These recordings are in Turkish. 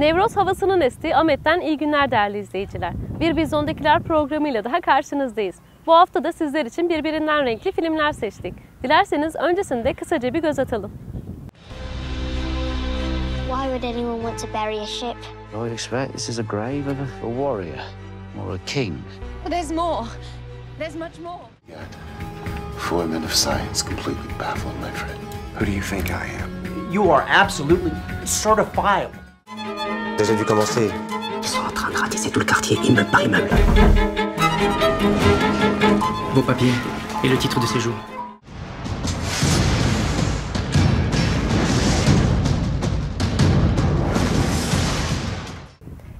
Nevroz havasının estiği Ahmet'ten iyi günler değerli izleyiciler. Bir Vizyondakiler programıyla daha karşınızdayız. Bu hafta da sizler için birbirinden renkli filmler seçtik. Dilerseniz öncesinde kısaca bir göz atalım. Why would anyone want to bury a ship? I expect this is a grave of a warrior or a king. But there's more. There's much more. Yet, four men of science completely baffled my trip. Who do you think I am? You are absolutely certifiable. Vous avez vu comment c'est? Ils sont en train de ratisser tout le quartier, immeuble par immeuble. Vos papiers et le titre de séjour.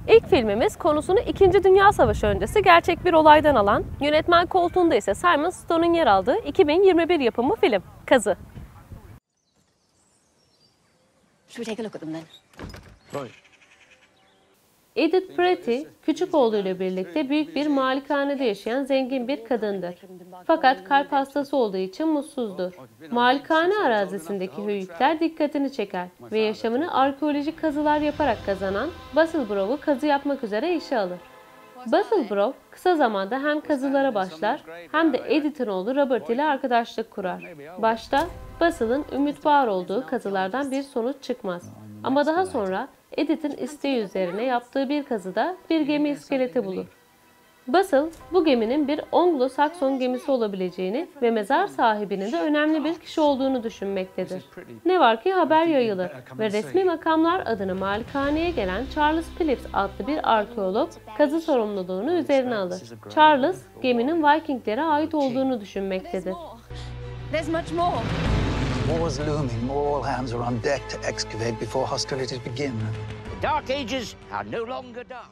İlk filmimiz konusunu 2. Dünya Savaşı öncesi gerçek bir olaydan alan, yönetmen koltuğunda ise Simon Stone'un yer aldığı 2021 yapımı film Kazı. Should we take a look at them then? Edith Pretty, küçük oğluyla birlikte büyük bir malikanede yaşayan zengin bir kadındır. Fakat kalp hastası olduğu için mutsuzdur. Malikane arazisindeki höyükler dikkatini çeker ve yaşamını arkeolojik kazılar yaparak kazanan Basil Brough kazı yapmak üzere işe alır. Basil Brough kısa zamanda hem kazılara başlar hem de Edith'in oğlu Robert ile arkadaşlık kurar. Başta Basil'in ümit var olduğu kazılardan bir sonuç çıkmaz. Ama daha sonra Edith'in isteği üzerine yaptığı bir kazıda bir gemi iskeleti bulur. Basil, bu geminin bir Anglo-Sakson gemisi olabileceğini ve mezar sahibinin de önemli bir kişi olduğunu düşünmektedir. Ne var ki haber yayılır ve resmi makamlar adına malikaneye gelen Charles Phillips adlı bir arkeolog kazı sorumluluğunu üzerine alır. Charles, geminin Vikinglere ait olduğunu düşünmektedir. There's much more. War is looming. All hands are on deck to excavate before hostilities begin. The Dark Ages are no longer dark.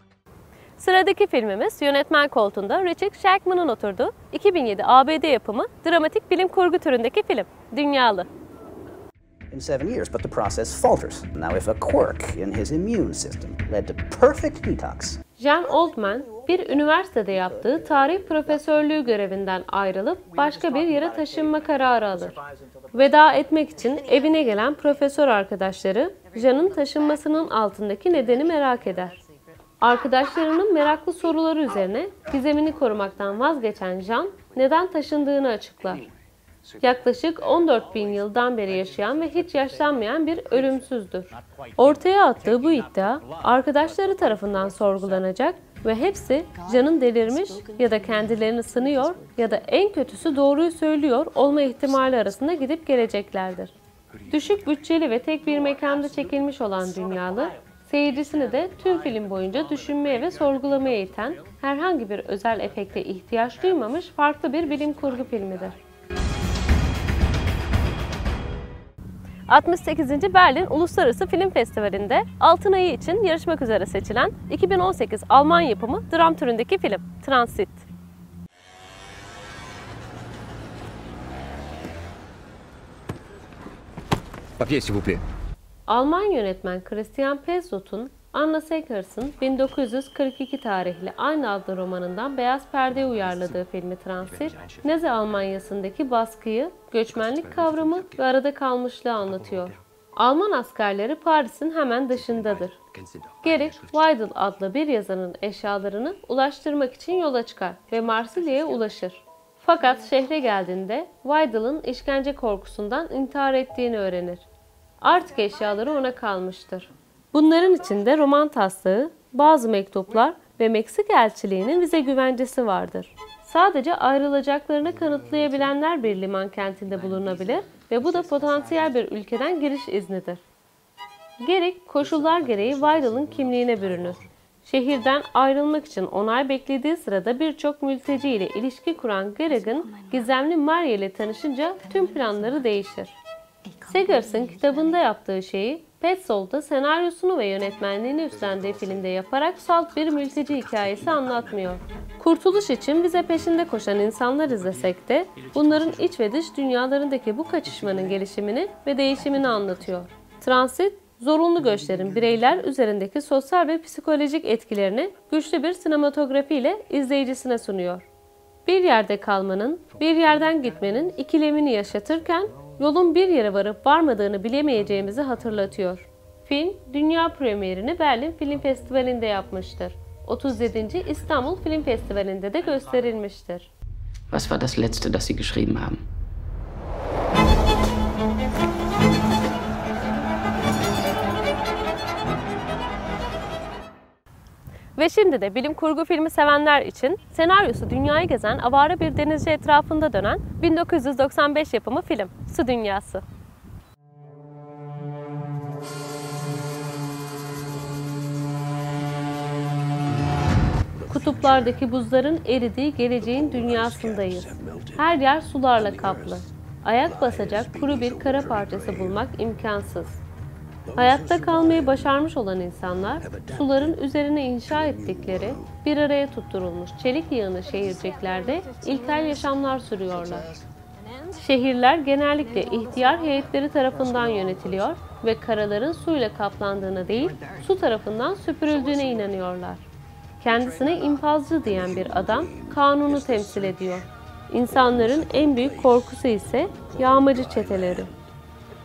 Sıradaki filmimiz yönetmen koltuğunda Richard Shackman'ın oturduğu 2007 ABD yapımı dramatik bilim kurgu türündeki film Dünyalı. In 7 years, but the process falters. Now, if a quirk in his immune system led to perfect detox. Jean Oldman, bir üniversitede yaptığı tarih profesörlüğü görevinden ayrılıp başka bir yere taşınma kararı alır. Veda etmek için evine gelen profesör arkadaşları, Jean'ın taşınmasının altındaki nedeni merak eder. Arkadaşlarının meraklı soruları üzerine gizemini korumaktan vazgeçen Jean, neden taşındığını açıklar. Yaklaşık 14.000 yıldan beri yaşayan ve hiç yaşlanmayan bir ölümsüzdür. Ortaya attığı bu iddia, arkadaşları tarafından sorgulanacak ve hepsi Jean'ın delirmiş ya da kendilerini sınıyor ya da en kötüsü doğruyu söylüyor olma ihtimali arasında gidip geleceklerdir. Düşük bütçeli ve tek bir mekanda çekilmiş olan Dünyalı, seyircisini de tüm film boyunca düşünmeye ve sorgulamaya iten, herhangi bir özel efekte ihtiyaç duymamış farklı bir bilim kurgu filmidir. 68. Berlin Uluslararası Film Festivali'nde Altın Ayı için yarışmak üzere seçilen 2018 Alman yapımı dram türündeki film Transit. Papier, s'il vous plaît. Alman yönetmen Christian Petzold'un Anna Seckers'ın 1942 tarihli aynı adlı romanından beyaz perdeye uyarladığı filmi Transit, Nazi Almanyası'ndaki baskıyı, göçmenlik kavramı ve arada kalmışlığı anlatıyor. Alman askerleri Paris'in hemen dışındadır. Gerrit Weidel adlı bir yazarın eşyalarını ulaştırmak için yola çıkar ve Marsilya'ya ulaşır. Fakat şehre geldiğinde Weidel'ın işkence korkusundan intihar ettiğini öğrenir. Artık eşyaları ona kalmıştır. Bunların içinde roman taslağı, bazı mektuplar ve Meksika elçiliğinin vize güvencesi vardır. Sadece ayrılacaklarını kanıtlayabilenler bir liman kentinde bulunabilir ve bu da potansiyel bir ülkeden giriş iznidir. Gerrit koşullar gereği Weidel'ın kimliğine bürünür. Şehirden ayrılmak için onay beklediği sırada birçok mülteci ile ilişki kuran Greg'in gizemli Maria ile tanışınca tüm planları değişir. Seggers'ın kitabında yaptığı şeyi Petzold'da senaryosunu ve yönetmenliğini üstlendiği filmde yaparak salt bir mülteci hikayesi anlatmıyor. Kurtuluş için vize peşinde koşan insanlar izlesek de bunların iç ve dış dünyalarındaki bu kaçışmanın gelişimini ve değişimini anlatıyor. Transit, zorunlu göçlerin bireyler üzerindeki sosyal ve psikolojik etkilerini güçlü bir sinematografiyle izleyicisine sunuyor. Bir yerde kalmanın, bir yerden gitmenin ikilemini yaşatırken yolun bir yere varıp varmadığını bilemeyeceğimizi hatırlatıyor. Film, dünya premierini Berlin Film Festivali'nde yapmıştır. 37. İstanbul Film Festivali'nde de gösterilmiştir. Was war das Letzte, das Sie geschrieben haben? Ve şimdi de bilim kurgu filmi sevenler için senaryosu dünyayı gezen avara bir denizci etrafında dönen 1995 yapımı film Su Dünyası. Kutuplardaki buzların eridiği geleceğin dünyasındayız. Her yer sularla kaplı. Ayak basacak kuru bir kara parçası bulmak imkansız. Hayatta kalmayı başarmış olan insanlar, suların üzerine inşa ettikleri, bir araya tutturulmuş çelik yığını şehirciklerde ilkel yaşamlar sürüyorlar. Şehirler genellikle ihtiyar heyetleri tarafından yönetiliyor ve karaların suyla kaplandığına değil, su tarafından süpürüldüğüne inanıyorlar. Kendisine infazcı diyen bir adam, kanunu temsil ediyor. İnsanların en büyük korkusu ise yağmacı çeteleri.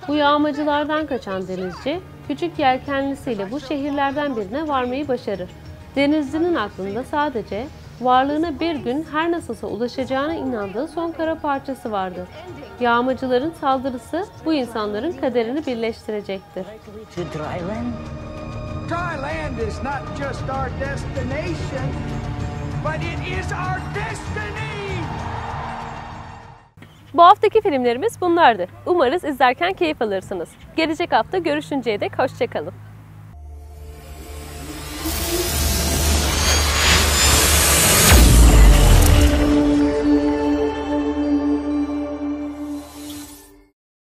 Bu yağmacılardan kaçan denizci, küçük yelkenlisiyle bu şehirlerden birine varmayı başarır. Denizcinin aklında sadece varlığına bir gün her nasılsa ulaşacağına inandığı son kara parçası vardır. Yağmacıların saldırısı bu insanların kaderini birleştirecektir. Dry land is not just our destination, but it is our destiny. Bu haftaki filmlerimiz bunlardı. Umarız izlerken keyif alırsınız. Gelecek hafta görüşünceye dek hoşça kalın.